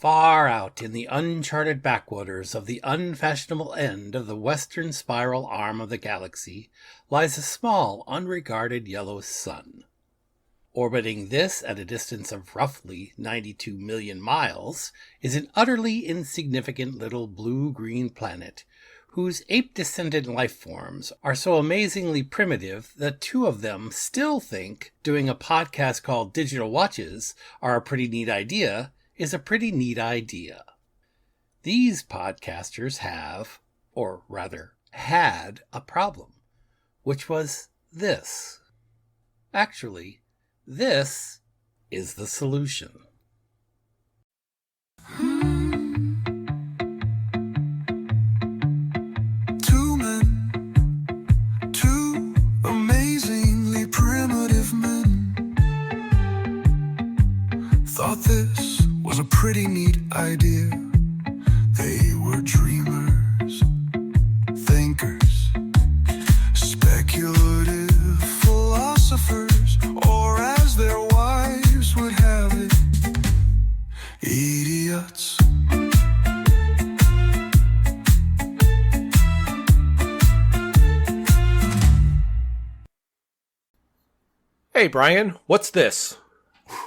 Far out in the uncharted backwaters of the unfashionable end of the western spiral arm of the galaxy lies a small, unregarded yellow sun. Orbiting this at a distance of roughly 92 million miles is an utterly insignificant little blue-green planet whose ape-descended life forms are so amazingly primitive that two of them still think doing a podcast called Digital Watches are a pretty neat idea is a pretty neat idea. These podcasters have, or rather had, a problem, which was this. Actually, this is the solution. Two men, two amazingly primitive men, thought this was a pretty neat idea. They were dreamers, thinkers, speculative philosophers, or as their wives would have it, idiots. Hey, Bryan, what's this?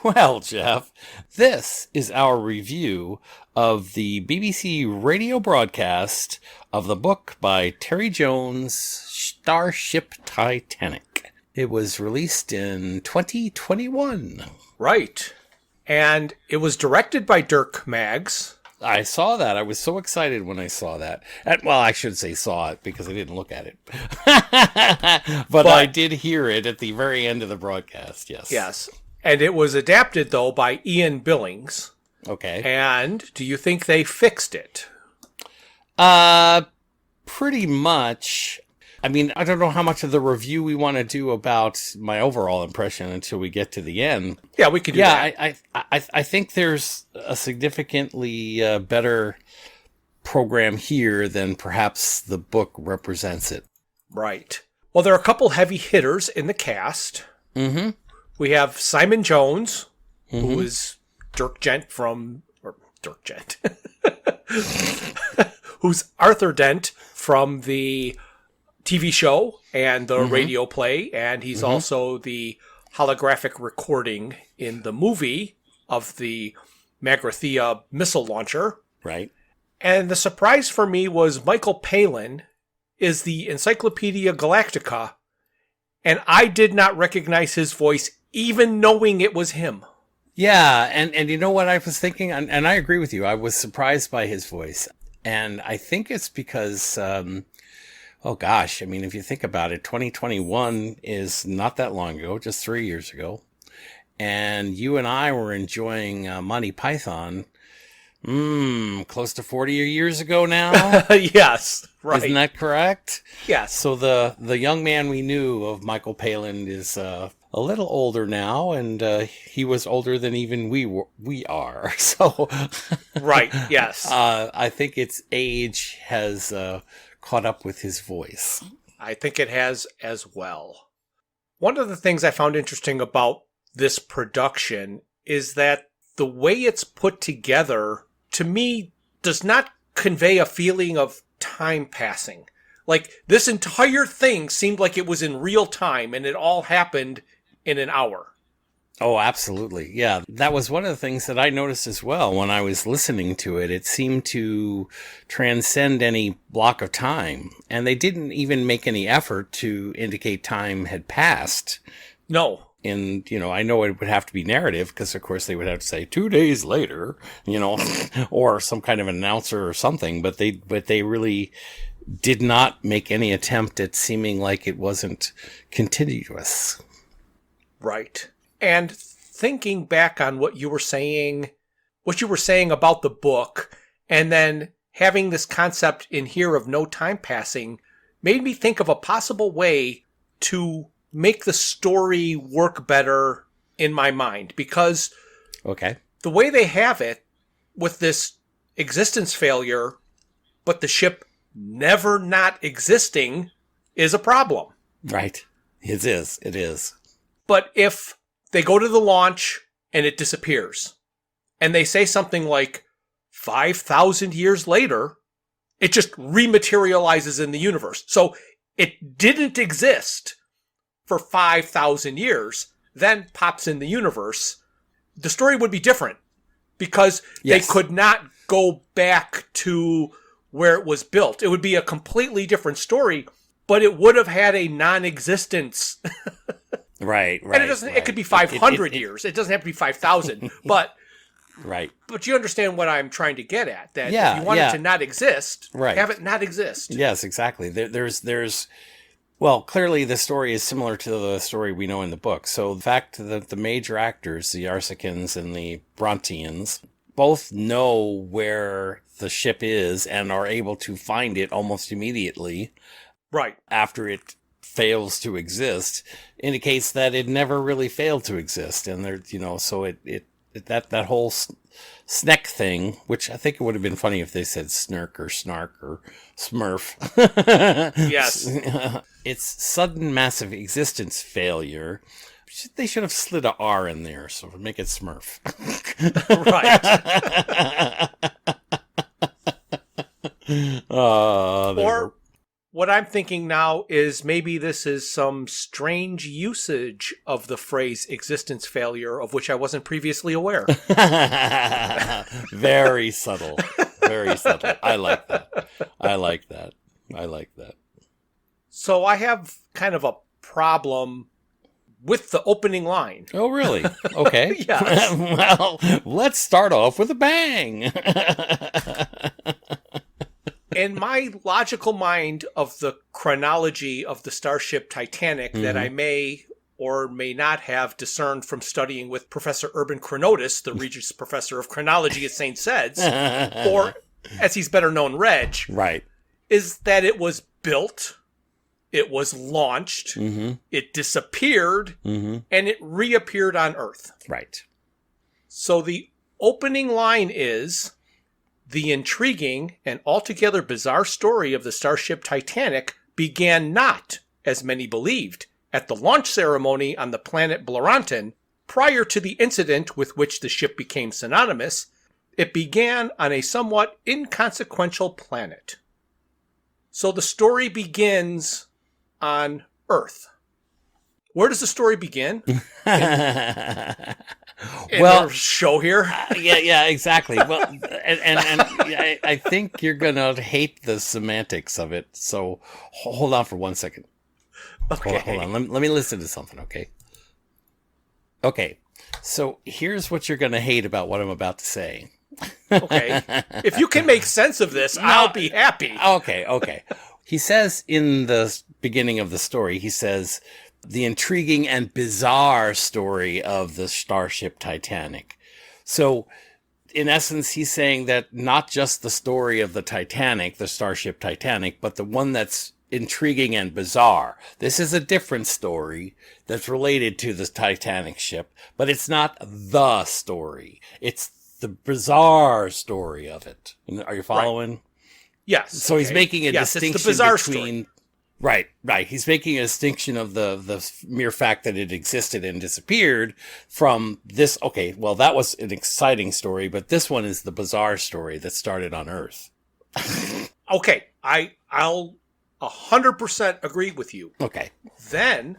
Well, Jeff, this is our review of the BBC radio broadcast of the book by Terry Jones, Starship Titanic. It was released in 2021. Right. And it was directed by Dirk Maggs. I saw that. I was so excited when I saw that. Well, I should say saw it because I didn't look at it. but I did hear it at the very end of the broadcast, yes. Yes. And it was adapted, though, by Ian Billings. Okay. And do you think they fixed it? Pretty much. I mean, I don't know how much of the review we want to do about my overall impression until we get to the end. Yeah, we could do that. I think there's a significantly better program here than perhaps the book represents it. Right. Well, there are a couple heavy hitters in the cast. Mm-hmm. We have Simon Jones, who is Dirk Gent who's Arthur Dent from the TV show and the radio play, and he's also the holographic recording in the movie of the Magrathea missile launcher. Right. And the surprise for me was Michael Palin is the Encyclopedia Galactica, and I did not recognize his voice even knowing it was him. Yeah, and you know what I was thinking? And I agree with you. I was surprised by his voice. And I think it's because, oh gosh, I mean, if you think about it, 2021 is not that long ago, just 3 years ago. And you and I were enjoying Monty Python, close to 40 years ago now. Yes, right. Isn't that correct? Yes. So the young man we knew of Michael Palin is a little older now, and he was older than even we are. So, right. Yes. I think its age has caught up with his voice. I think it has as well. One of the things I found interesting about this production is that the way it's put together, to me, does not convey a feeling of time passing. Like, this entire thing seemed like it was in real time, and it all happened in an hour. Oh, absolutely. Yeah, that was one of the things that I noticed as well when I was listening to it. It seemed to transcend any block of time, and they didn't even make any effort to indicate time had passed. No. And, I know it would have to be narrative because, of course, they would have to say 2 days later, or some kind of announcer or something, but they really did not make any attempt at seeming like it wasn't continuous. Right. And thinking back on what you were saying about the book, and then having this concept in here of no time passing, made me think of a possible way to make the story work better in my mind. Because the way they have it with this existence failure, but the ship never not existing, is a problem. Right. It is. But if they go to the launch and it disappears, and they say something like, 5,000 years later, it just rematerializes in the universe. So it didn't exist for 5,000 years, then pops in the universe. The story would be different because they could not go back to where it was built. It would be a completely different story, but it would have had a non-existence. Right. And it could be 500 years. It doesn't have to be 5,000, but right. But you understand what I'm trying to get at, that if you want it to not exist, have it not exist. Yes, exactly. There's well, clearly the story is similar to the story we know in the book. So the fact that the major actors, the Arsacans and the Brontians, both know where the ship is and are able to find it almost immediately. Right. After it fails to exist, indicates that it never really failed to exist. And there, so that whole Sneck thing, which I think it would have been funny if they said snark or smurf. Yes. It's sudden massive existence failure. They should have slid a R in there, so make it smurf. Right. Or what I'm thinking now is maybe this is some strange usage of the phrase existence failure, of which I wasn't previously aware. Very subtle. Very subtle. I like that. So I have kind of a problem with the opening line. Oh, really? Okay. Yes. Well, let's start off with a bang. In my logical mind of the chronology of the Starship Titanic that I may or may not have discerned from studying with Professor Urban Chronotis, the Regis Professor of Chronology at St. Sed's, or as he's better known, Reg, right, is that it was built, it was launched, it disappeared, and it reappeared on Earth. Right. So the opening line is, the intriguing and altogether bizarre story of the Starship Titanic began not, as many believed, at the launch ceremony on the planet Bloranton. Prior to the incident with which the ship became synonymous, it began on a somewhat inconsequential planet. So the story begins on Earth. Where does the story begin? In our show here. Yeah, exactly. Well, and I think you're gonna hate the semantics of it. So hold on for 1 second. Okay. Hold on. Let me listen to something. Okay. So here's what you're gonna hate about what I'm about to say. Okay. If you can make sense of this, I'll be happy. Okay. He says in the beginning of the story, he says, the intriguing and bizarre story of the Starship Titanic. So, in essence, he's saying that not just the story of the Titanic, the Starship Titanic, but the one that's intriguing and bizarre. This is a different story that's related to the Titanic ship, but it's not the story. It's the bizarre story of it. Are you following? Right. Yes. So he's making a distinction it's the bizarre between... story. Right. He's making a distinction of the mere fact that it existed and disappeared from this. Okay, well, that was an exciting story, but this one is the bizarre story that started on Earth. Okay, I'll 100% agree with you. Okay. Then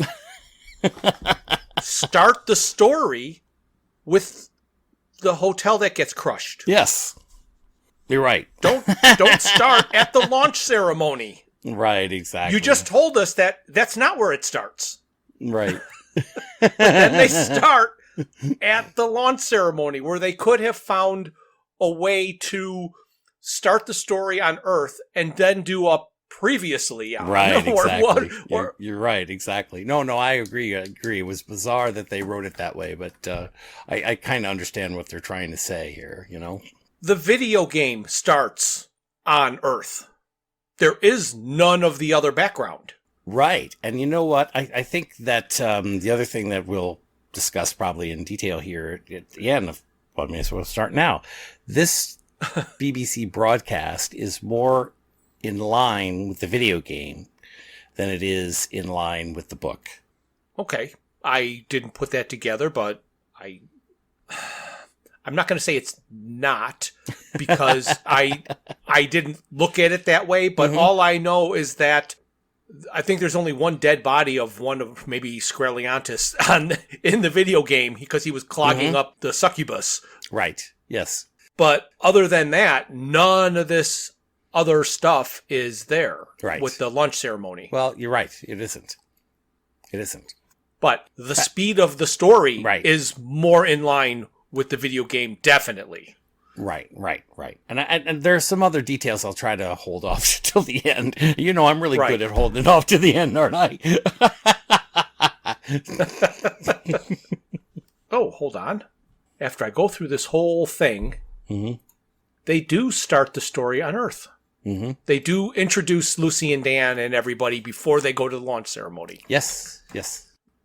start the story with the hotel that gets crushed. Yes. You're right. Don't start at the launch ceremony. Right, exactly. You just told us that that's not where it starts. Right. Then they start at the launch ceremony, where they could have found a way to start the story on Earth and then do a previously on. Right, exactly. You're right, exactly. No, I agree. It was bizarre that they wrote it that way, but I kind of understand what they're trying to say here, The video game starts on Earth. There is none of the other background. Right. And you know what? I think that the other thing that we'll discuss probably in detail here at the end of, well, I mean, so we'll start now. This BBC broadcast is more in line with the video game than it is in line with the book. Okay. I didn't put that together, but I'm not going to say it's not, because I didn't look at it that way, but all I know is that I think there's only one dead body of one of maybe Skreliontis in the video game because he was clogging up the succubus. Right. Yes. But other than that, none of this other stuff is there with the launch ceremony. Well, you're right. It isn't. But the speed of the story is more in line with the video game, definitely. Right. And there's some other details I'll try to hold off till the end. You know, I'm really good at holding it off to the end, aren't I? Oh, hold on. After I go through this whole thing, they do start the story on Earth. They do introduce Lucy and Dan and everybody before they go to the launch ceremony. Yes.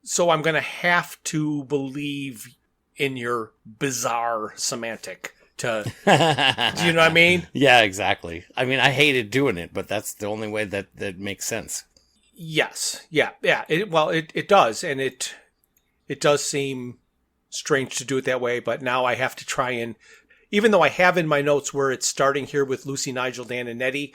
So I'm going to have to believe in your bizarre semantic do you know what I mean? Yeah, exactly. I mean, I hated doing it, but that's the only way that makes sense. Yes. Yeah. It does. And it does seem strange to do it that way, but now I have to try and, even though I have in my notes where it's starting here with Lucy, Nigel, Dan, and Nettie,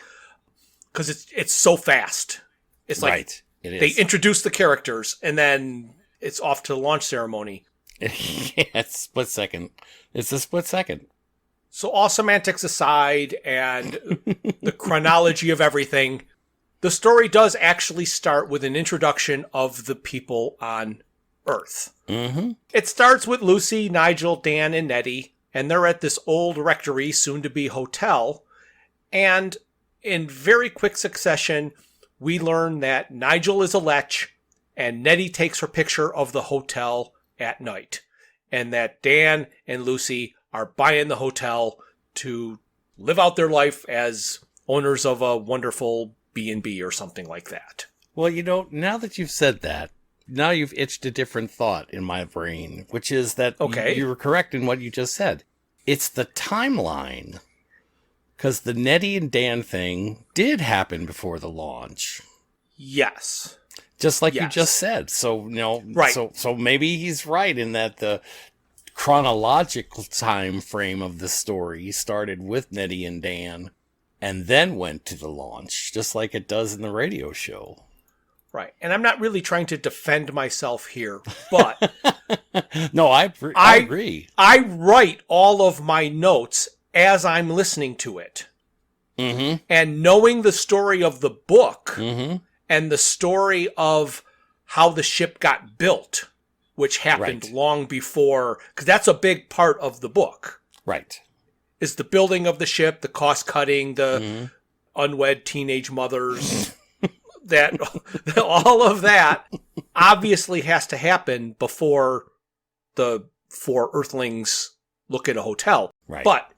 because it's so fast. It's like they introduce the characters and then it's off to the launch ceremony. It's a split second. So all semantics aside and the chronology of everything, the story does actually start with an introduction of the people on Earth. It starts with Lucy, Nigel, Dan, and Nettie, and they're at this old rectory, soon-to-be hotel. And in very quick succession, we learn that Nigel is a lech, and Nettie takes her picture of the hotel at night. And that Dan and Lucy are buying the hotel to live out their life as owners of a wonderful B&B or something like that. Well, you know, now that you've said that, now you've itched a different thought in my brain, which is that you were correct in what you just said. It's the timeline. Because the Nettie and Dan thing did happen before the launch. Yes. Just like you just said. So, you know, so maybe he's right in that the chronological time frame of the story started with Nettie and Dan and then went to the launch, just like it does in the radio show. Right. And I'm not really trying to defend myself here, but no, I agree. I write all of my notes as I'm listening to it. And knowing the story of the book and the story of how the ship got built, which happened long before, because that's a big part of the book. Right. Is the building of the ship, the cost cutting, the unwed teenage mothers, that all of that obviously has to happen before the four Earthlings look at a hotel. Right. But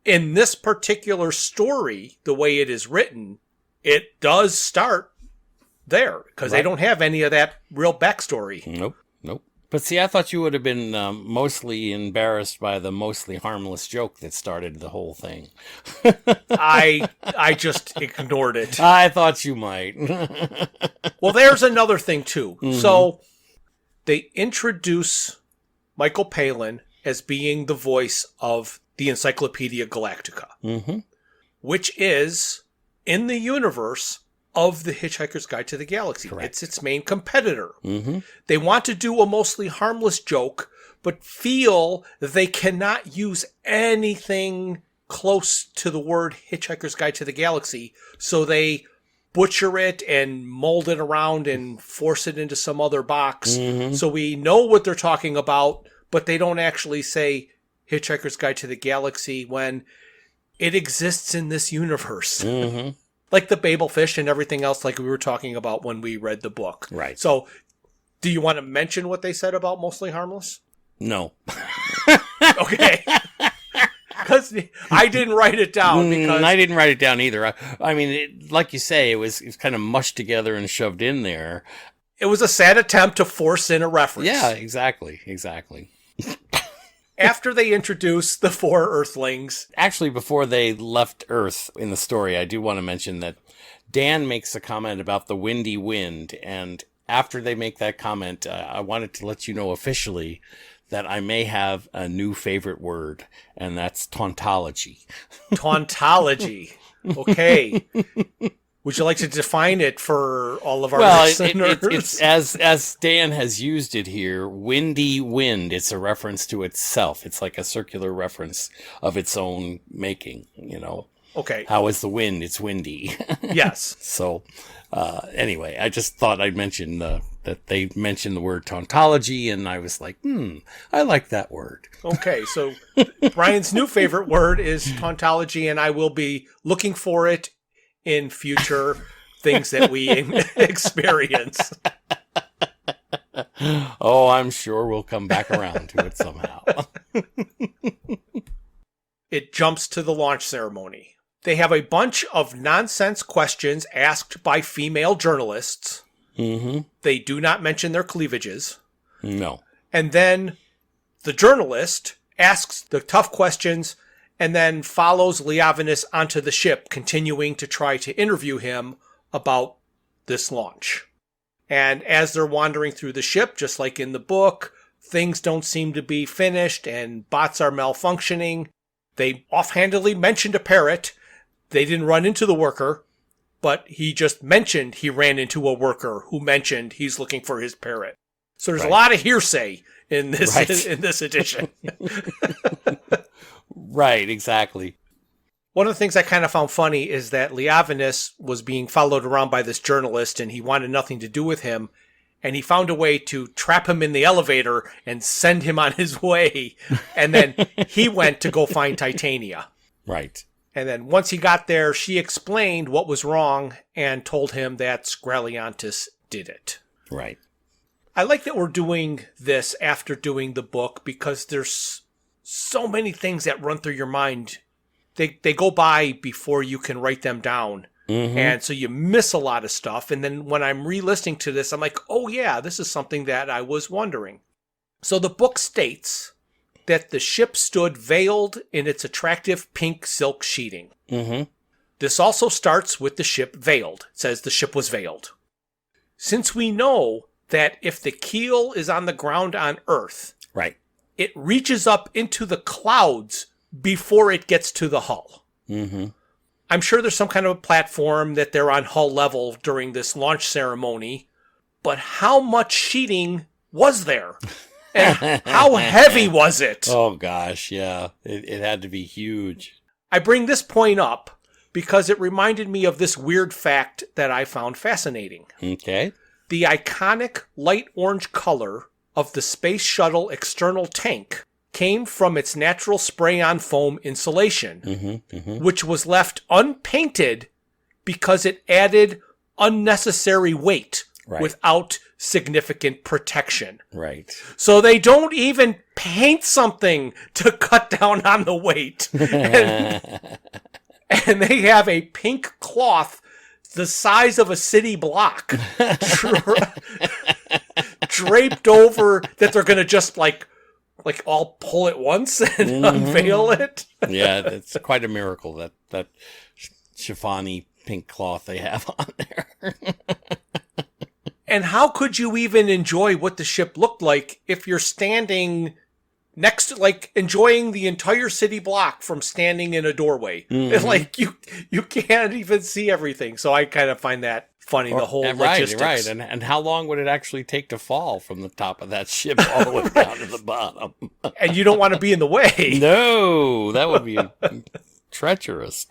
in this particular story, the way it is written, it does start there because they don't have any of that real backstory. Nope. But see, I thought you would have been mostly embarrassed by the mostly harmless joke that started the whole thing. I just ignored it. I thought you might. Well, there's another thing, too. So they introduce Michael Palin as being the voice of the Encyclopedia Galactica, which is in the universe of The Hitchhiker's Guide to the Galaxy. Correct. It's its main competitor. They want to do a mostly harmless joke, but feel they cannot use anything close to the word Hitchhiker's Guide to the Galaxy, so they butcher it and mold it around and force it into some other box. So we know what they're talking about, but they don't actually say Hitchhiker's Guide to the Galaxy when it exists in this universe. Like the Babelfish and everything else like we were talking about when we read the book. Right. So, do you want to mention what they said about Mostly Harmless? No. Okay. Because I didn't write it down. Because I didn't write it down either. I mean, like you say, it was kind of mushed together and shoved in there. It was a sad attempt to force in a reference. Yeah, exactly. After they introduce the four Earthlings. Actually, before they left Earth in the story, I do want to mention that Dan makes a comment about the windy wind. And after they make that comment, I wanted to let you know officially that I may have a new favorite word, and that's tauntology. Tauntology. Okay. Would you like to define it for all of our listeners? It's as Dan has used it here, windy wind. It's a reference to itself. It's like a circular reference of its own making, you know. Okay. How is the wind? It's windy. Yes. So, anyway, I just thought I'd mention that they mentioned the word tauntology, and I was like, I like that word. Okay, so Bryan's new favorite word is tauntology, and I will be looking for it in future things that we experience. Oh, I'm sure we'll come back around to it somehow. It jumps to the launch ceremony. They have a bunch of nonsense questions asked by female journalists. Mm-hmm. They do not mention their cleavages. No. And then the journalist asks the tough questions and then follows Leavinus onto the ship, continuing to try to interview him about this launch. And as they're wandering through the ship, just like in the book, things don't seem to be finished and bots are malfunctioning. They offhandedly mentioned a parrot. They didn't run into the worker, but he just mentioned he ran into a worker who mentioned he's looking for his parrot. So there's a lot of hearsay in this edition. Right, exactly. One of the things I kind of found funny is that Leavinus was being followed around by this journalist and he wanted nothing to do with him. And he found a way to trap him in the elevator and send him on his way. And then he went to go find Titania. Right. And then once he got there, she explained what was wrong and told him that Skreleontis did it. Right. I like that we're doing this after doing the book because there's so many things that run through your mind. They go by before you can write them down. Mm-hmm. And so you miss a lot of stuff. And then when I'm re-listening to this, I'm like, oh yeah, this is something that I was wondering. So the book states that the ship stood veiled in its attractive pink silk sheeting. Mm-hmm. This also starts with the ship veiled. It says the ship was veiled. Since we know that if the keel is on the ground on Earth, right, it reaches up into the clouds before it gets to the hull. Mm-hmm. I'm sure there's some kind of a platform that they're on hull level during this launch ceremony, but how much sheeting was there? And how heavy was it? Oh, gosh, yeah. It had to be huge. I bring this point up because it reminded me of this weird fact that I found fascinating. Okay. The iconic light orange color of the space shuttle external tank came from its natural spray-on foam insulation, which was left unpainted because it added unnecessary weight without significant protection. Right. So they don't even paint something to cut down on the weight. And they have a pink cloth the size of a city block draped over that they're going to just like all pull at once and unveil it. Yeah, it's quite a miracle that chiffony pink cloth they have on there. And how could you even enjoy what the ship looked like if you're standing next to, like, enjoying the entire city block from standing in a doorway? Mm-hmm. Like, you can't even see everything. So I kind of find that funny, the whole logistics. Right. And how long would it actually take to fall from the top of that ship all the way down to the bottom? And you don't want to be in the way. No, that would be treacherous.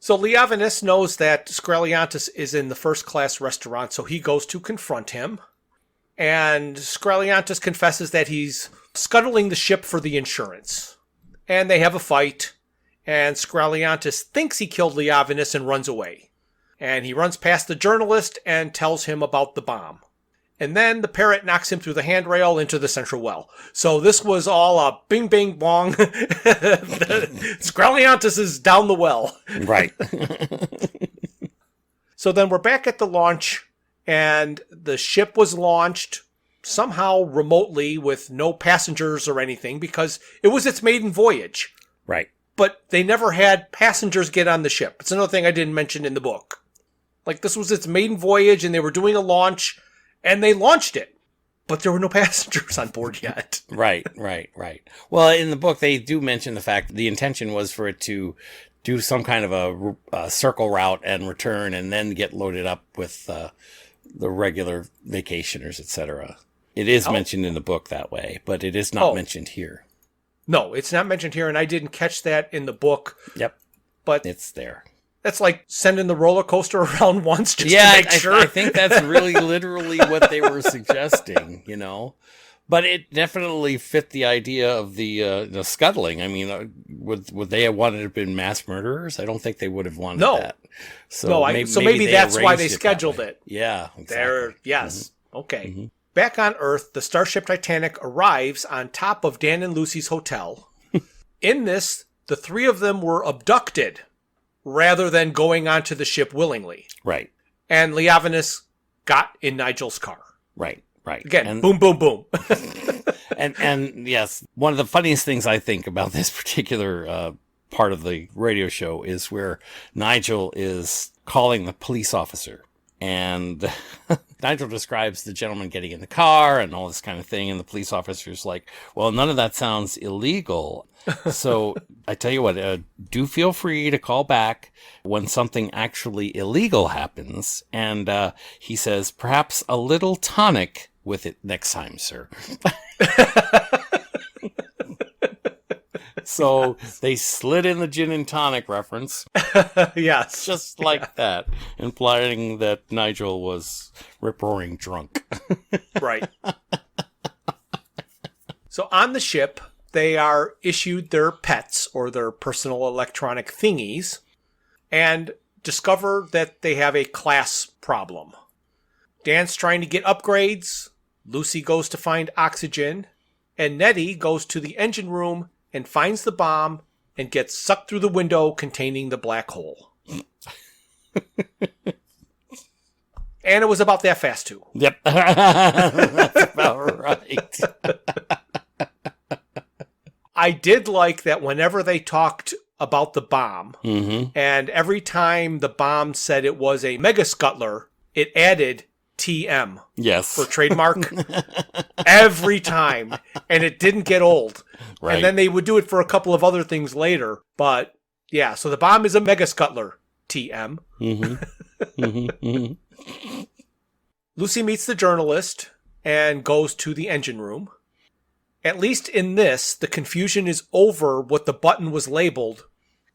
So Leavinus knows that Skreleontis is in the first-class restaurant, so he goes to confront him. And Skreleontis confesses that he's scuttling the ship for the insurance. And they have a fight, and Skreleontis thinks he killed Leavinus and runs away. And he runs past the journalist and tells him about the bomb. And then the parrot knocks him through the handrail into the central well. So this was all a bing, bing, bong. Skreleontis is down the well. Right. So then we're back at the launch, and the ship was launched somehow remotely with no passengers or anything because it was its maiden voyage. Right. But they never had passengers get on the ship. It's another thing I didn't mention in the book. Like, this was its maiden voyage, and they were doing a launch, and they launched it. But there were no passengers on board yet. Right. Well, in the book, they do mention the fact that the intention was for it to do some kind of a circle route and return and then get loaded up with the regular vacationers, etc. It is mentioned in the book that way, but it is not mentioned here. No, it's not mentioned here, and I didn't catch that in the book. Yep. But it's there. That's like sending the roller coaster around once just to make sure. I think that's really literally what they were suggesting, But it definitely fit the idea of the scuttling. I mean, would they have wanted to have been mass murderers? I don't think they would have wanted that. So maybe that's why they scheduled it. Yeah, exactly. Yes. Mm-hmm. Okay. Mm-hmm. Back on Earth, the Starship Titanic arrives on top of Dan and Lucy's hotel. In this, the three of them were abducted rather than going onto the ship willingly. Right. And Leavinus got in Nigel's car. Right. Again, boom, boom, boom. and yes, one of the funniest things I think about this particular part of the radio show is where Nigel is calling the police officer. And Nigel describes the gentleman getting in the car and all this kind of thing. And the police officer's like, well, none of that sounds illegal. So I tell you what, do feel free to call back when something actually illegal happens. And he says, perhaps a little tonic with it next time, sir. So they slid in the gin and tonic reference. Yes. Just like that, implying that Nigel was rip-roaring drunk. Right. So on the ship, they are issued their pets or their personal electronic thingies and discover that they have a class problem. Dan's trying to get upgrades. Lucy goes to find oxygen. And Nettie goes to the engine room and finds the bomb and gets sucked through the window containing the black hole. And it was about that fast, too. Yep. That's about right. I did like that whenever they talked about the bomb, and every time the bomb said it was a mega scuttler, it added TM. Yes. For trademark. Every time. And it didn't get old. Right. And then they would do it for a couple of other things later. But yeah, so the bomb is a mega scuttler. TM. Lucy meets the journalist and goes to the engine room. At least in this, the confusion is over what the button was labeled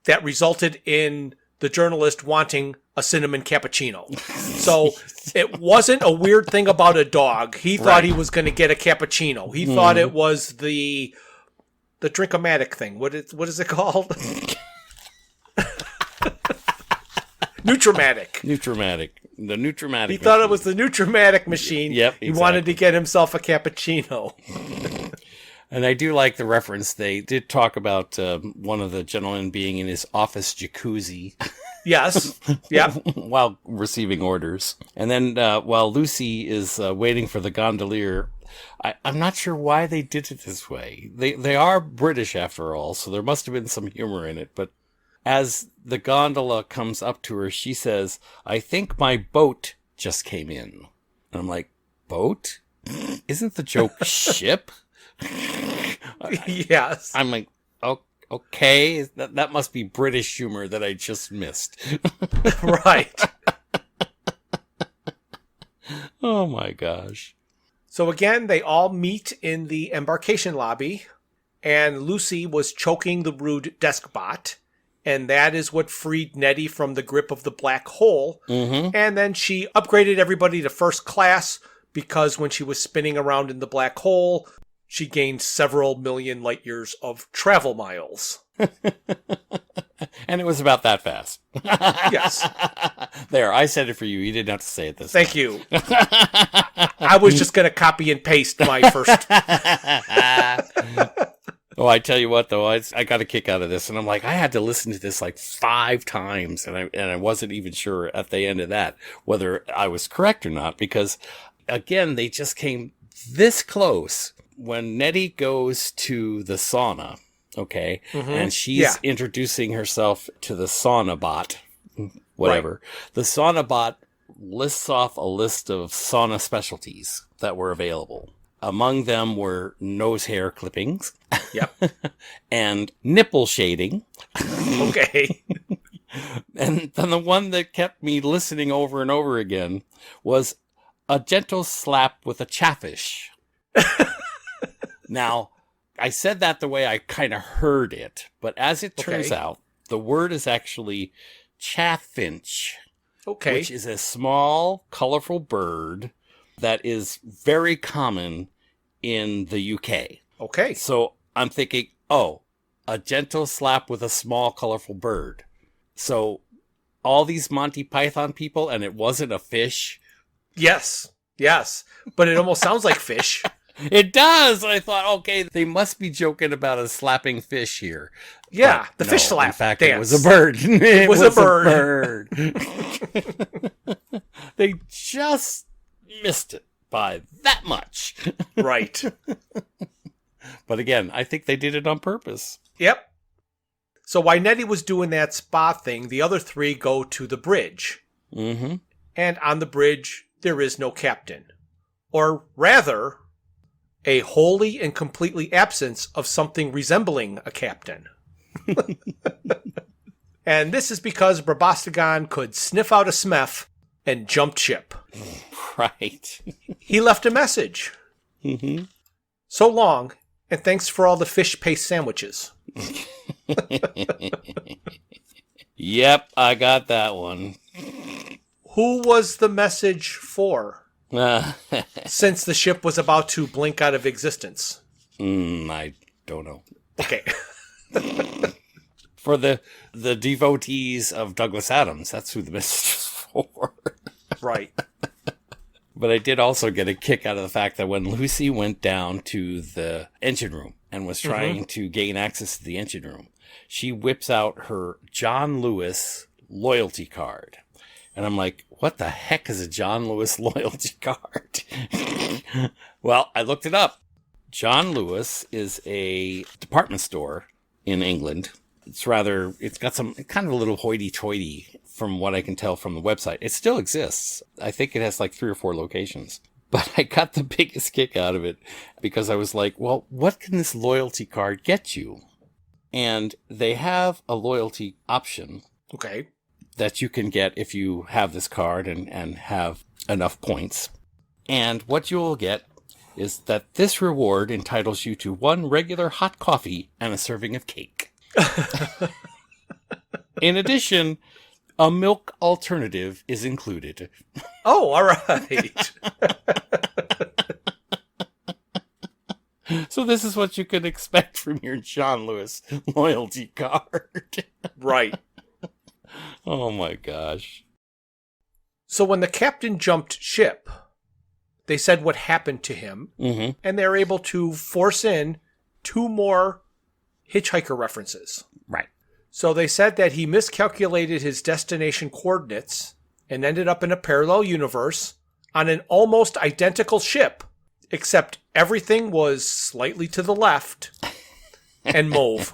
that resulted in the journalist wanting a cinnamon cappuccino. So it wasn't a weird thing about a dog. He thought he was going to get a cappuccino. He thought it was the Drink-O-Matic thing. What is it called? Nutramatic. The Nutramatic. He thought it was the Nutramatic machine. Yep, exactly. He wanted to get himself a cappuccino. And I do like the reference. They did talk about one of the gentlemen being in his office jacuzzi. Yes. Yeah. While receiving orders. And then while Lucy is waiting for the gondolier, I'm not sure why they did it this way. They are British after all, so there must have been some humor in it. But as the gondola comes up to her, she says, I think my boat just came in. And I'm like, boat? Isn't the joke ship? Yes. I'm like, oh, okay, that must be British humor that I just missed. Right. Oh my gosh. So again, they all meet in the embarkation lobby, and Lucy was choking the rude desk bot, and that is what freed Nettie from the grip of the black hole. And then she upgraded everybody to first class, because when she was spinning around in the black hole, she gained several million light years of travel miles. And it was about that fast. Yes. There, I said it for you. You didn't have to say it this Thank time. you. I was just going to copy and paste my first. Oh, I tell you what, though, I got a kick out of this. And I'm like, I had to listen to this like 5 times. And I wasn't even sure at the end of that whether I was correct or not. Because, again, they just came this close. When Nettie goes to the sauna, okay, and she's introducing herself to the sauna bot, whatever, the sauna bot lists off a list of sauna specialties that were available. Among them were nose hair clippings. Yep. And nipple shading. Okay. And then the one that kept me listening over and over again was a gentle slap with a chaffish. Now, I said that the way I kind of heard it, but as it turns out, the word is actually chaffinch. Okay. Which is a small, colorful bird that is very common in the UK. Okay. So I'm thinking, oh, a gentle slap with a small, colorful bird. So all these Monty Python people, and it wasn't a fish? Yes. But it almost sounds like fish. It does. I thought, okay, they must be joking about a slapping fish here. Yeah, but the fish slap. In fact, dance. it was a bird. It was a bird. They just missed it by that much. Right. But again, I think they did it on purpose. Yep. So while Nettie was doing that spa thing, the other three go to the bridge. Mm-hmm. And on the bridge, there is no captain. Or rather, a wholly and completely absence of something resembling a captain. And this is because Brabastagon could sniff out a smef and jumped ship. Right. He left a message. Mm-hmm. So long, and thanks for all the fish paste sandwiches. Yep, I got that one. Who was the message for? Since the ship was about to blink out of existence. I don't know. Okay. For the devotees of Douglas Adams, that's who the message is for. Right. But I did also get a kick out of the fact that when Lucy went down to the engine room and was trying to gain access to the engine room, she whips out her John Lewis loyalty card. And I'm like, what the heck is a John Lewis loyalty card? Well, I looked it up. John Lewis is a department store in England. It's got some kind of a little hoity-toity from what I can tell from the website. It still exists. I think it has like 3 or 4 locations. But I got the biggest kick out of it because I was like, well, what can this loyalty card get you? And they have a loyalty option. Okay. That you can get if you have this card and have enough points. And what you will get is that this reward entitles you to 1 regular hot coffee and a serving of cake. In addition, a milk alternative is included. Oh, all right. So this is what you could expect from your John Lewis loyalty card. Right. Oh my gosh. So when the captain jumped ship, they said what happened to him, and they're able to force in 2 more hitchhiker references. Right. So they said that he miscalculated his destination coordinates and ended up in a parallel universe on an almost identical ship, except everything was slightly to the left and mauve.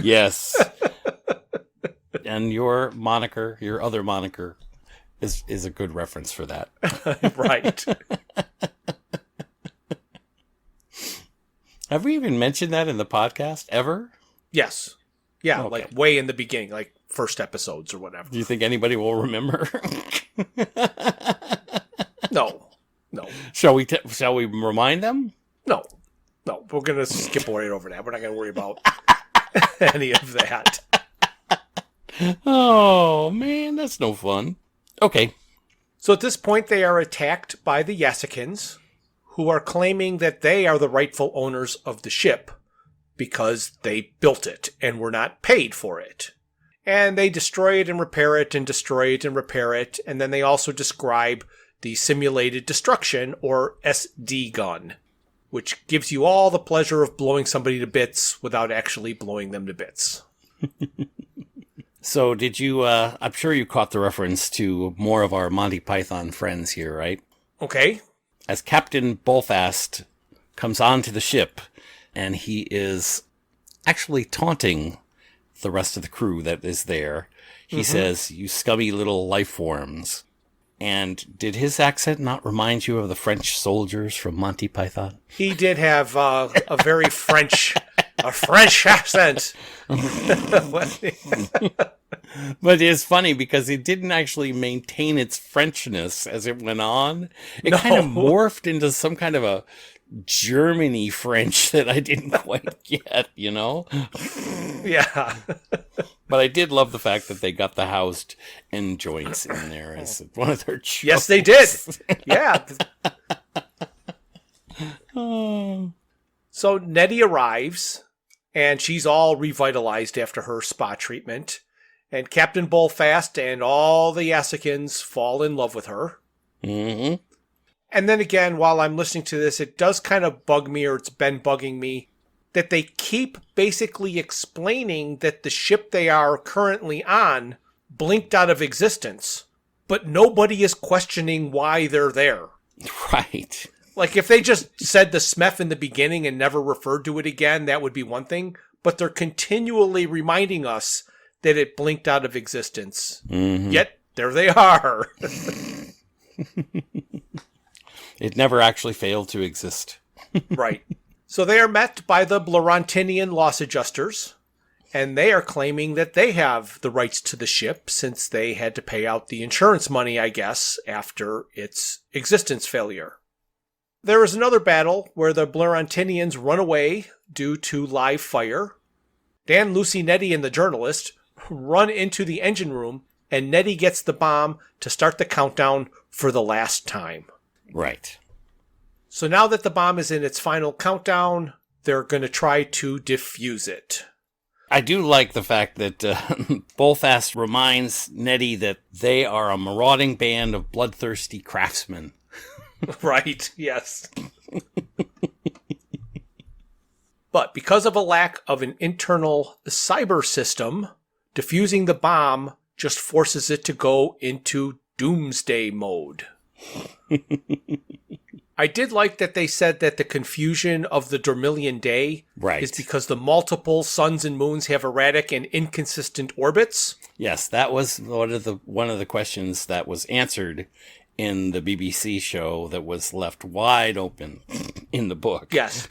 Yes. And your other moniker, is a good reference for that. Right. Have we even mentioned that in the podcast ever? Yes. Yeah, Okay. like way in the beginning, like first episodes or whatever. Do you think anybody will remember? No. Shall we remind them? No. We're going to skip right over that. We're not going to worry about any of that. Oh, man, that's no fun. Okay. So at this point, they are attacked by the Yasikins, who are claiming that they are the rightful owners of the ship because they built it and were not paid for it. And they destroy it and repair it and destroy it and repair it. And then they also describe the simulated destruction, or SD gun, which gives you all the pleasure of blowing somebody to bits without actually blowing them to bits. So did you, I'm sure you caught the reference to more of our Monty Python friends here, right? Okay. As Captain Bullfast comes onto the ship, and he is actually taunting the rest of the crew that is there. He says, "You scummy little life forms." And did his accent not remind you of the French soldiers from Monty Python? He did have a very French accent. But it's funny because it didn't actually maintain its Frenchness as it went on. It kind of morphed into some kind of a Germany French that I didn't quite get, you know? Yeah. But I did love the fact that they got the housed end joints in there as one of their jokes. Yes, they did. Yeah. So Nettie arrives, and she's all revitalized after her spa treatment. And Captain Bullfast and all the Yasikins fall in love with her. Mm-hmm. And then again, while I'm listening to this, it does kind of bug me, or it's been bugging me, that they keep basically explaining that the ship they are currently on blinked out of existence, but nobody is questioning why they're there. Right. Like, if they just said the SMEF in the beginning and never referred to it again, that would be one thing. But they're continually reminding us that it blinked out of existence. Mm-hmm. Yet, there they are. It never actually failed to exist. Right. So they are met by the Blorontinian loss adjusters, and they are claiming that they have the rights to the ship since they had to pay out the insurance money, I guess, after its existence failure. There is another battle where the Blorontinians run away due to live fire. Dan, Lucy, Nettie, and the journalist run into the engine room, and Nettie gets the bomb to start the countdown for the last time. Right. So now that the bomb is in its final countdown, they're going to try to defuse it. I do like the fact that Bullfast reminds Nettie that they are a marauding band of bloodthirsty craftsmen. Right, yes. But because of a lack of an internal cyber system, defusing the bomb just forces it to go into doomsday mode. I did like that they said that the confusion of the Dormillion day is because the multiple suns and moons have erratic and inconsistent orbits. Yes, that was one of the questions that was answered in the BBC show that was left wide open in the book. Yes,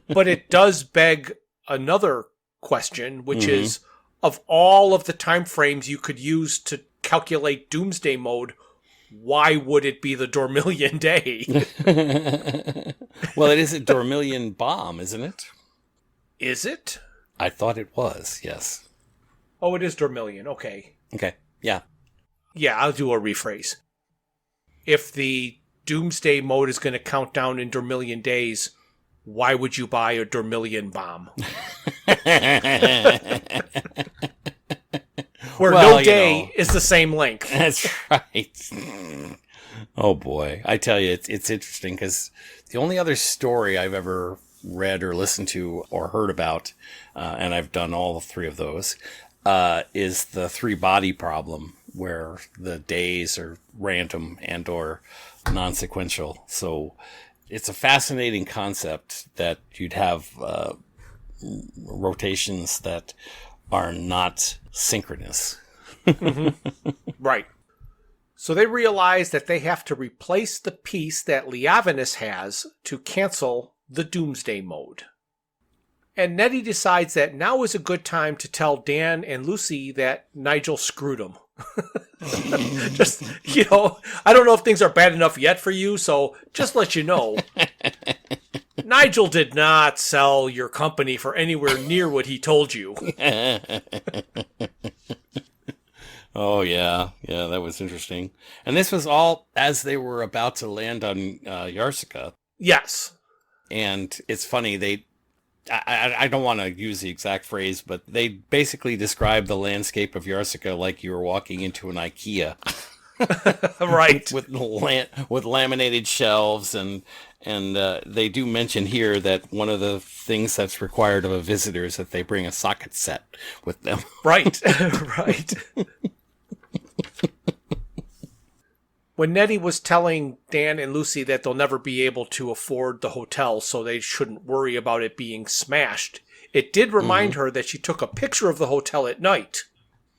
but it does beg another question, which is, of all of the time frames you could use to calculate doomsday mode, why would it be the Dormillion day? Well, it is a Dormillion bomb, isn't it? Is it? I thought it was, yes. Oh, it is Dormillion. Okay. Okay, yeah. Yeah, I'll do a rephrase. If the doomsday mode is going to count down in Dormillion days, why would you buy a Dormillion bomb? Where no day is the same length. That's right. Oh boy. I tell you, it's interesting because the only other story I've ever read or listened to or heard about, and I've done all three of those, is the three-body problem, where the days are random and or non-sequential. So it's a fascinating concept that you'd have rotations that are not synchronous. Right. So they realize that they have to replace the piece that Leavinus has to cancel the doomsday mode. And Nettie decides that now is a good time to tell Dan and Lucy that Nigel screwed them. Just, I don't know if things are bad enough yet for you, so just let you know. Nigel did not sell your company for anywhere near what he told you. Oh, yeah. Yeah, that was interesting. And this was all as they were about to land on Yarsica. Yes. And it's funny, I don't want to use the exact phrase, but they basically described the landscape of Yarsica like you were walking into an IKEA. Right. with laminated shelves, and they do mention here that one of the things that's required of a visitor is that they bring a socket set with them. Right. Right. When Nettie was telling Dan and Lucy that they'll never be able to afford the hotel, so they shouldn't worry about it being smashed, it did remind her that she took a picture of the hotel at night,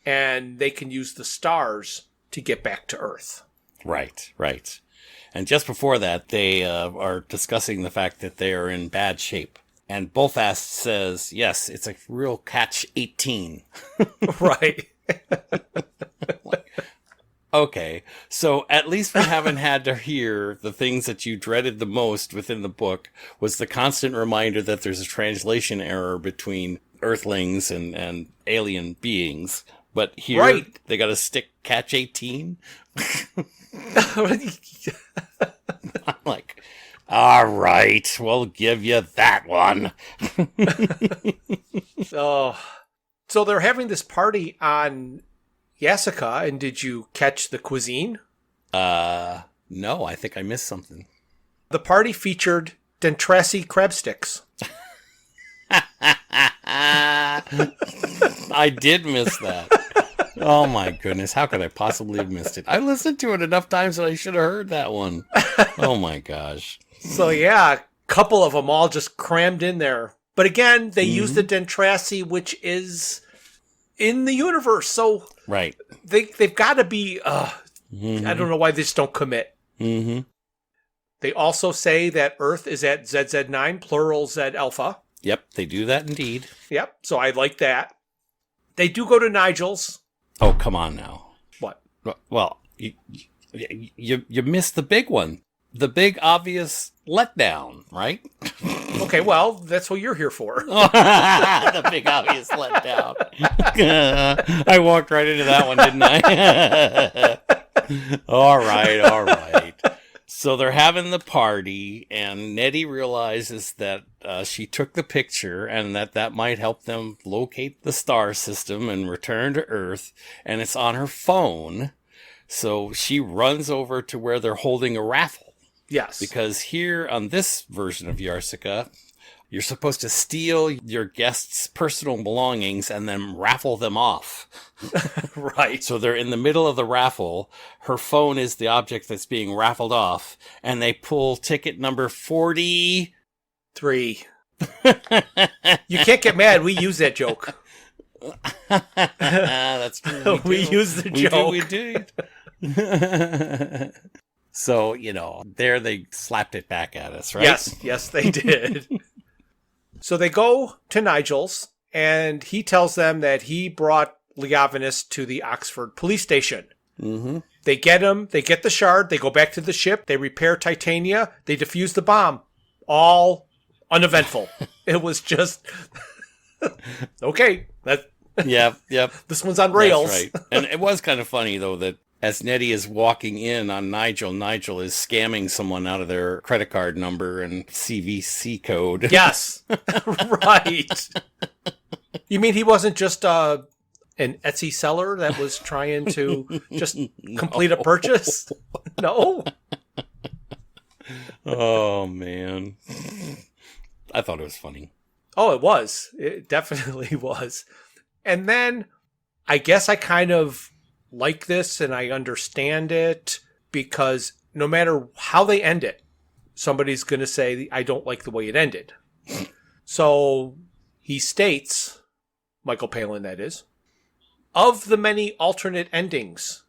and they can use the stars to get back to Earth. Right, right. And just before that, they are discussing the fact that they are in bad shape. And Bullfast says, yes, it's a real catch-18. Right. Okay, so at least we haven't had to hear the things that you dreaded the most within the book was the constant reminder that there's a translation error between Earthlings and alien beings. But here, Right. they got to stick catch 18? I'm like, all right, we'll give you that one. So they're having this party on Yasica, and did you catch the cuisine? No, I think I missed something. The party featured Dentrasi crab sticks. I did miss that. Oh my goodness, how could I possibly have missed it? I listened to it enough times that I should have heard that one. Oh my gosh. So yeah, a couple of them all just crammed in there. But again, they use the Dentrasi, which is in the universe, so right. They've got to be. I don't know why they just don't commit. Mm-hmm. They also say that Earth is at ZZ9, plural Z Alpha. Yep, they do that indeed. Yep, so I like that. They do go to Nigel's. Oh, come on now. What? Well, you missed the big one. The big obvious letdown, right? Okay, well, that's what you're here for. The big obvious letdown. I walked right into that one, didn't I? All right. So they're having the party, and Nettie realizes that she took the picture and that might help them locate the star system and return to Earth, and it's on her phone. So she runs over to where they're holding a raffle. Yes. Because here on this version of Yarsica, you're supposed to steal your guests' personal belongings and then raffle them off. Right. So they're in the middle of the raffle. Her phone is the object that's being raffled off. And they pull ticket number 43. You can't get mad. We use that joke. That's true. We use the joke. We do. So, there they slapped it back at us, right? Yes, they did. So they go to Nigel's, and he tells them that he brought Leovinus to the Oxford police station. Mm-hmm. They get him, they get the shard, they go back to the ship, they repair Titania, they defuse the bomb. All uneventful. It was just, okay. Yep. This one's on rails. That's right. And it was kind of funny, though, that as Nettie is walking in on Nigel is scamming someone out of their credit card number and CVC code. Yes. Right. You mean he wasn't just an Etsy seller that was trying to just complete a purchase? No? Oh, man. I thought it was funny. Oh, it was. It definitely was. And then I guess I kind of like this and I understand it because no matter how they end it, somebody's going to say, I don't like the way it ended. So he states, Michael Palin that is, of the many alternate endings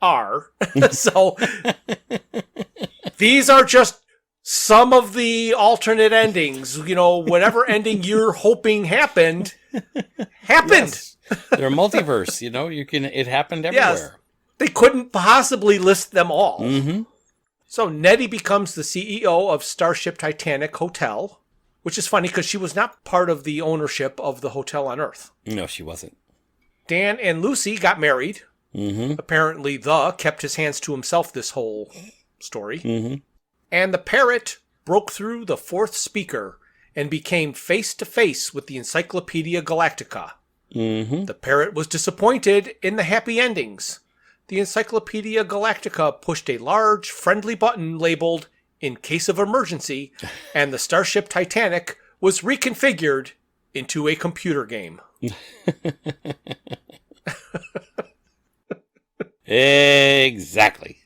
are, so these are just some of the alternate endings, whatever ending you're hoping happened. Yes. They're multiverse, it happened everywhere. Yes. They couldn't possibly list them all. Mm-hmm. So Nettie becomes the CEO of Starship Titanic Hotel, which is funny because she was not part of the ownership of the hotel on Earth. No, she wasn't. Dan and Lucy got married. Mm-hmm. Apparently, kept his hands to himself this whole story. Mm-hmm. And the parrot broke through the fourth speaker and became face-to-face with the Encyclopedia Galactica. Mm-hmm. The parrot was disappointed in the happy endings. The Encyclopedia Galactica pushed a large, friendly button labeled, in case of emergency, and the Starship Titanic was reconfigured into a computer game. Exactly.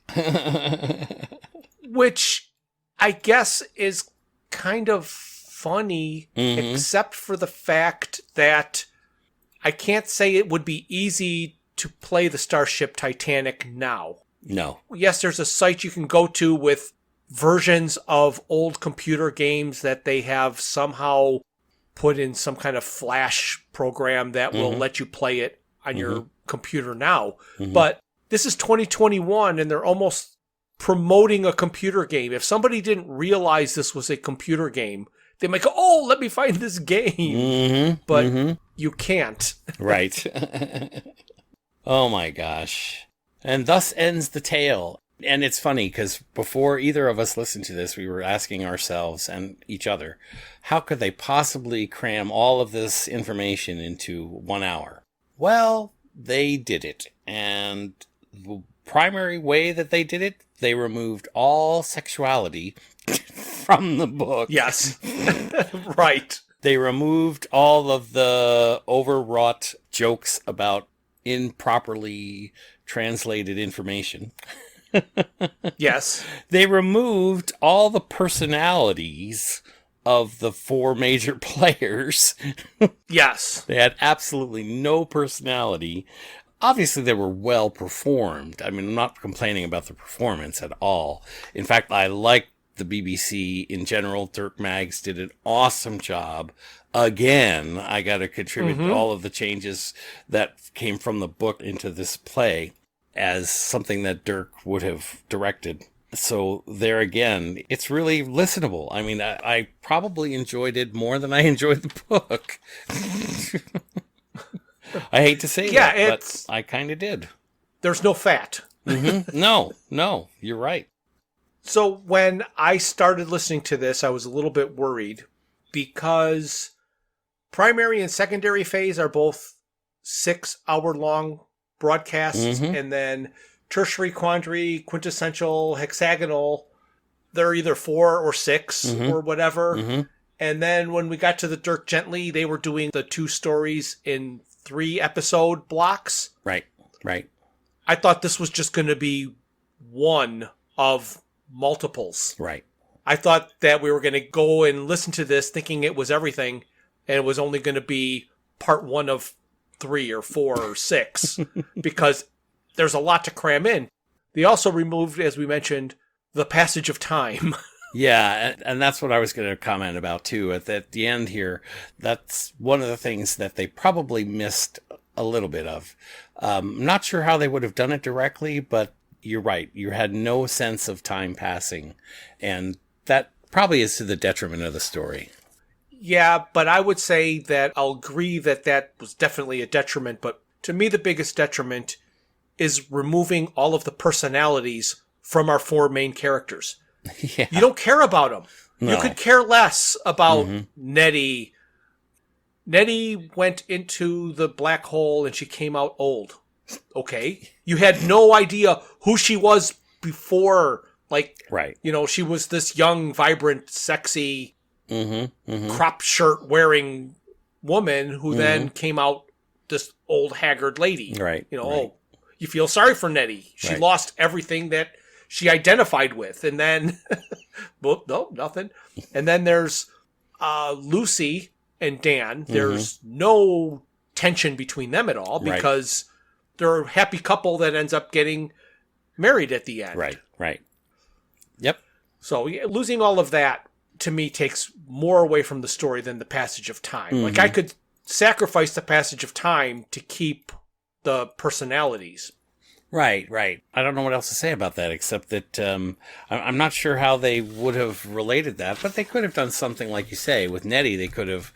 Which I guess is kind of funny, except for the fact that I can't say it would be easy to play the Starship Titanic now. No. Yes, there's a site you can go to with versions of old computer games that they have somehow put in some kind of flash program that will let you play it on your computer now. But this is 2021 and they're almost promoting a computer game. If somebody didn't realize this was a computer game, they might go, oh, let me find this game. But you can't. Right. Oh my gosh. And thus ends the tale. And it's funny because before either of us listened to this, we were asking ourselves and each other, how could they possibly cram all of this information into 1 hour? Well, they did it. And the primary way that they did it, they removed all sexuality from the book. Yes. Right. They removed all of the overwrought jokes about improperly translated information. Yes. They removed all the personalities of the 4 major players. Yes. They had absolutely no personality. Obviously, they were well performed. I mean, I'm not complaining about the performance at all. In fact, I like the BBC in general. Dirk Maggs did an awesome job. Again, I got to contribute to all of the changes that came from the book into this play as something that Dirk would have directed. So there again, it's really listenable. I mean, I probably enjoyed it more than I enjoyed the book. I hate to say that, but I kind of did. There's no fat. No, you're right. So when I started listening to this, I was a little bit worried because primary and secondary phase are both 6-hour-long broadcasts, and then tertiary, quandary, quintessential, hexagonal, they're either 4 or 6 or whatever. And then when we got to the Dirk Gently, they were doing the 2 stories in 3-episode blocks. Right. I thought this was just going to be one of multiples. Right. I thought that we were going to go and listen to this thinking it was everything, and it was only going to be part 1 of 3 or 4 or 6 because there's a lot to cram in. They also removed, as we mentioned, the passage of time. Yeah, and that's what I was going to comment about too. At the end here, that's one of the things that they probably missed a little bit of. Not sure how they would have done it directly, but you're right. You had no sense of time passing, and that probably is to the detriment of the story. Yeah, but I would say that I'll agree that that was definitely a detriment, but to me the biggest detriment is removing all of the personalities from our 4 main characters. Yeah. You don't care about them. No. You could care less about Nettie. Nettie went into the black hole and she came out old. Okay. You had no idea who she was before. Like, right. You know, she was this young, vibrant, sexy, crop shirt wearing woman who then came out this old haggard lady. Right. You know, oh, you feel sorry for Nettie. She lost everything that she identified with. And then, well, no, nothing. And then there's Lucy and Dan. There's no tension between them at all because they're a happy couple that ends up getting married at the end. Right. Yep. So losing all of that, to me, takes more away from the story than the passage of time. Like, I could sacrifice the passage of time to keep the personalities. Right. I don't know what else to say about that, except that I'm not sure how they would have related that, but they could have done something like you say. With Nettie, they could have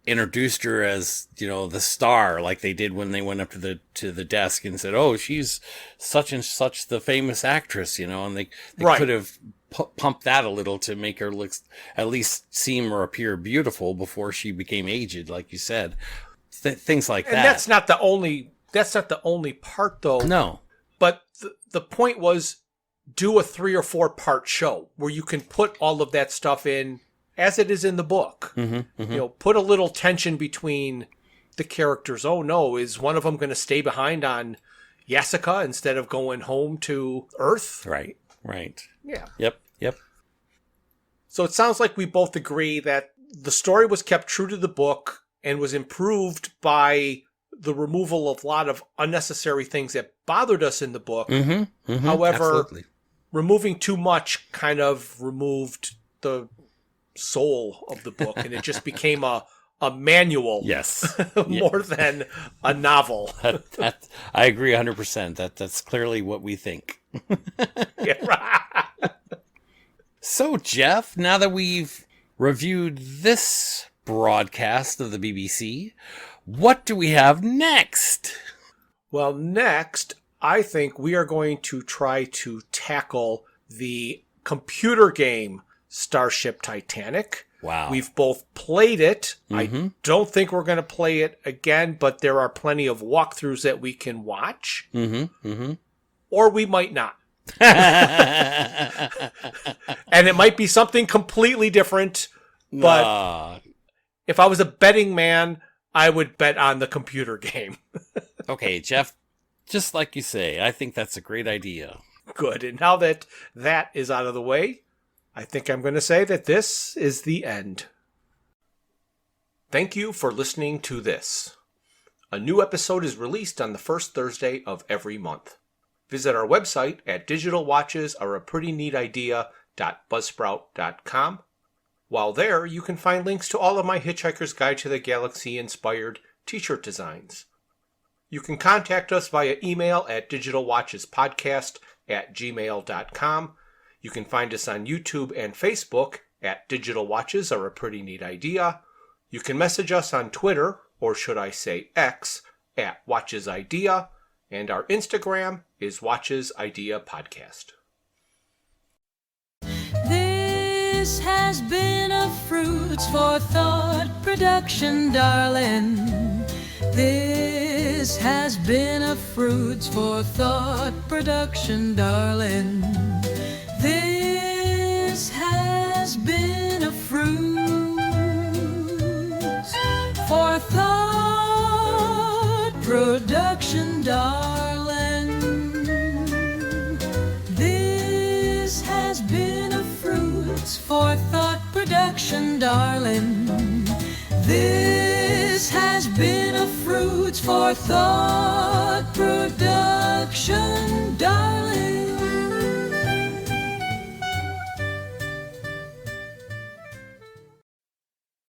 introduced her as, you know, the star, like they did when they went up to the desk and said, oh, she's such and such the famous actress, you know, and they could have pumped that a little to make her look, at least seem or appear beautiful before she became aged, like you said. Things like that. And that's not the only part, though. No. But the point was, do a 3 or 4 part show where you can put all of that stuff in as it is in the book. You know, put a little tension between the characters. Oh no, is one of them going to stay behind on Yasica instead of going home to Earth? Right. Yeah. Yep. So it sounds like we both agree that the story was kept true to the book and was improved by the removal of a lot of unnecessary things that bothered us in the book. However, Absolutely. Removing too much kind of removed the soul of the book, and it just became a manual. Yes. More than a novel. I agree 100%. That's clearly what we think. So, Jeff, now that we've reviewed this broadcast of the BBC, what do we have next? Well, next, I think we are going to try to tackle the computer game Starship Titanic. Wow. We've both played it. I don't think we're going to play it again, but there are plenty of walkthroughs that we can watch. Or we might not. And it might be something completely different. But if I was a betting man, I would bet on the computer game. Okay, Jeff, just like you say, I think that's a great idea. Good. And now that that is out of the way, I think I'm going to say that this is the end. Thank you for listening to this. A new episode is released on the first Thursday of every month. Visit our website at digitalwatchesareaprettyneatidea.buzzsprout.com. While there, you can find links to all of my Hitchhiker's Guide to the Galaxy inspired t-shirt designs. You can contact us via email at digitalwatchespodcast@gmail.com. You can find us on YouTube and Facebook at Digital Watches Are a Pretty Neat Idea. You can message us on Twitter, or should I say X, at Watches Idea. And our Instagram is Watches Idea Podcast. This has been a Froods for Thought production, darling. This has been a Froods for Thought production, darling. This has been a Froods for Thought production, darling. This has been a Froods for Thought production, darling. This has been a Froods for Thought production, darling.